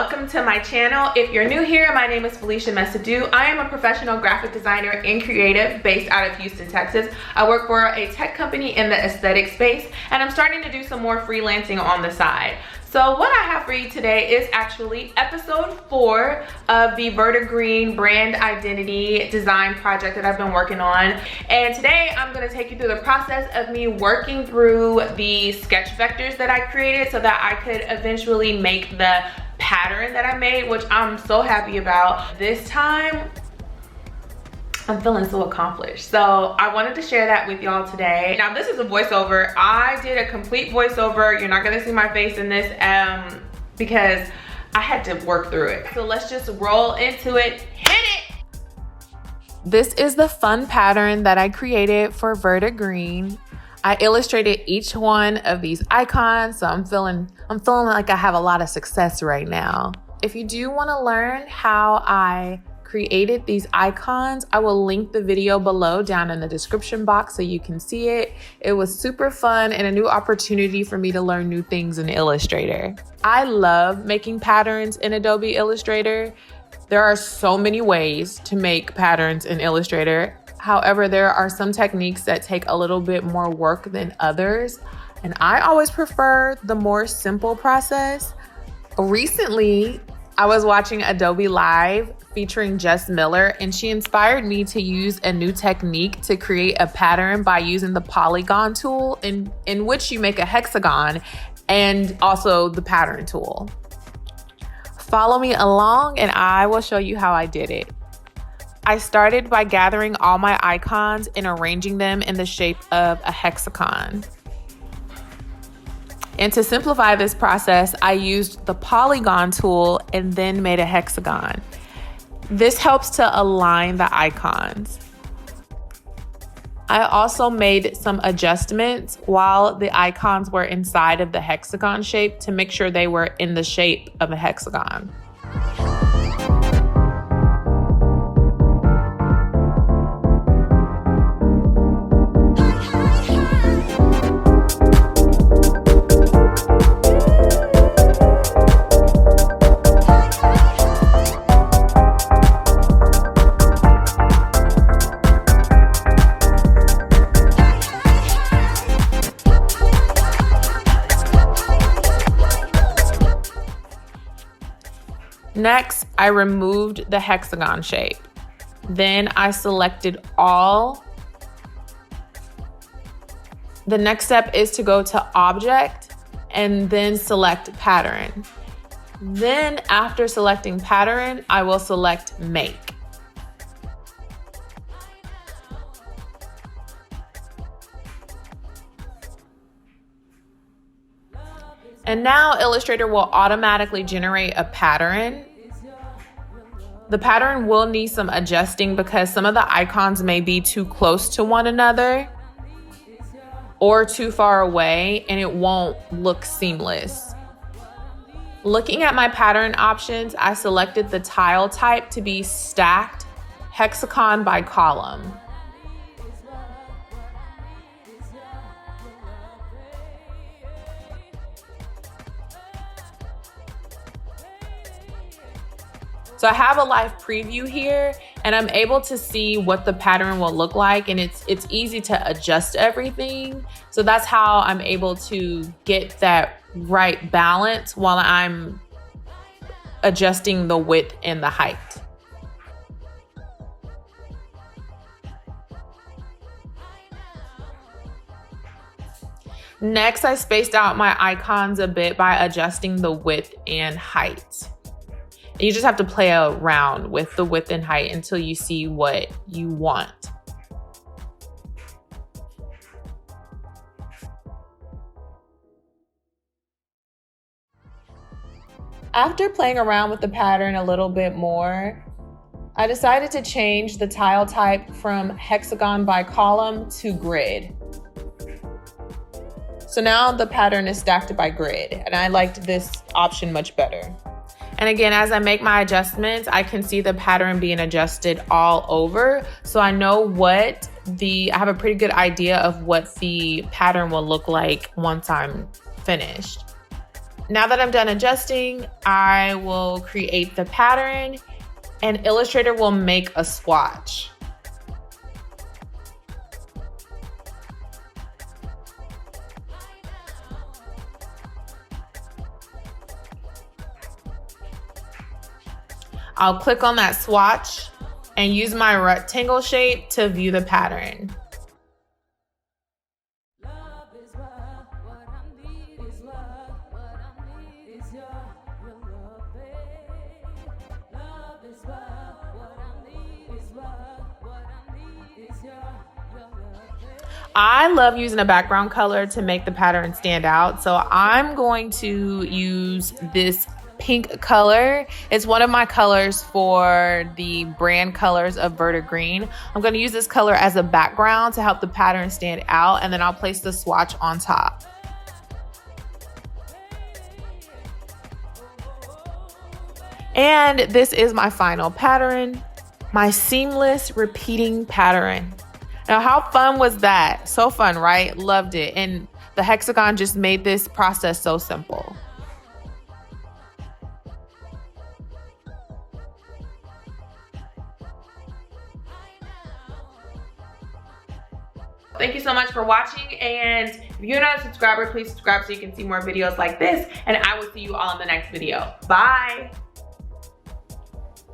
welcome to my channel. If you're new here, my name is Felicia Mesadieu. I am a professional graphic designer and creative based out of Houston, Texas. I work for a tech company in the aesthetic space, and I'm starting to do some more freelancing on the side. So what I have for you today is actually episode 4 of the Vertigreen brand identity design project that I've been working on. And today I'm gonna take you through the process of me working through the sketch vectors that I created so that I could eventually make the pattern that I made, which I'm so happy about. This time, I'm feeling so accomplished. So I wanted to share that with y'all today. Now this is a voiceover. I did a complete voiceover. You're not gonna see my face in this because I had to work through it. So let's just roll into it. Hit it! This is the fun pattern that I created for Vertigreen. I illustrated each one of these icons, so I'm feeling like I have a lot of success right now. If you do want to learn how I created these icons, I will link the video below down in the description box so you can see it. It was super fun and a new opportunity for me to learn new things in Illustrator. I love making patterns in Adobe Illustrator. There are so many ways to make patterns in Illustrator. However, there are some techniques that take a little bit more work than others, and I always prefer the more simple process. Recently, I was watching Adobe Live featuring Jess Miller, and she inspired me to use a new technique to create a pattern by using the Polygon Tool, in which you make a hexagon, and also the pattern tool. Follow me along and I will show you how I did it. I started by gathering all my icons and arranging them in the shape of a hexagon. And to simplify this process, I used the Polygon tool and then made a hexagon. This helps to align the icons. I also made some adjustments while the icons were inside of the hexagon shape to make sure they were in the shape of a hexagon. Next, I removed the hexagon shape. Then I selected all. The next step is to go to Object and then select Pattern. Then after selecting Pattern, I will select Make. And now Illustrator will automatically generate a pattern. The pattern will need some adjusting because some of the icons may be too close to one another or too far away, and it won't look seamless. Looking at my pattern options, I selected the tile type to be stacked hexagon by column. So I have a live preview here and I'm able to see what the pattern will look like, and it's easy to adjust everything. So that's how I'm able to get that right balance while I'm adjusting the width and the height. Next, I spaced out my icons a bit by adjusting the width and height. You just have to play around with the width and height until you see what you want. After playing around with the pattern a little bit more, I decided to change the tile type from hexagon by column to grid. So now the pattern is stacked by grid, and I liked this option much better. And again, as I make my adjustments, I can see the pattern being adjusted all over. So I know I have a pretty good idea of what the pattern will look like once I'm finished. Now that I'm done adjusting, I will create the pattern and Illustrator will make a swatch. I'll click on that swatch and use my rectangle shape to view the pattern. I love using a background color to make the pattern stand out. So I'm going to use this pink color. It's one of my colors for the brand colors of Verta Green. I'm going to use this color as a background to help the pattern stand out, and then I'll place the swatch on top. And this is my final pattern, my seamless repeating pattern. Now, how fun was that? So fun, right? Loved it. And the Hexagon just made this process so simple. Thank you so much for watching, and if you're not a subscriber, please subscribe so you can see more videos like this, and I will see you all in the next video. Bye.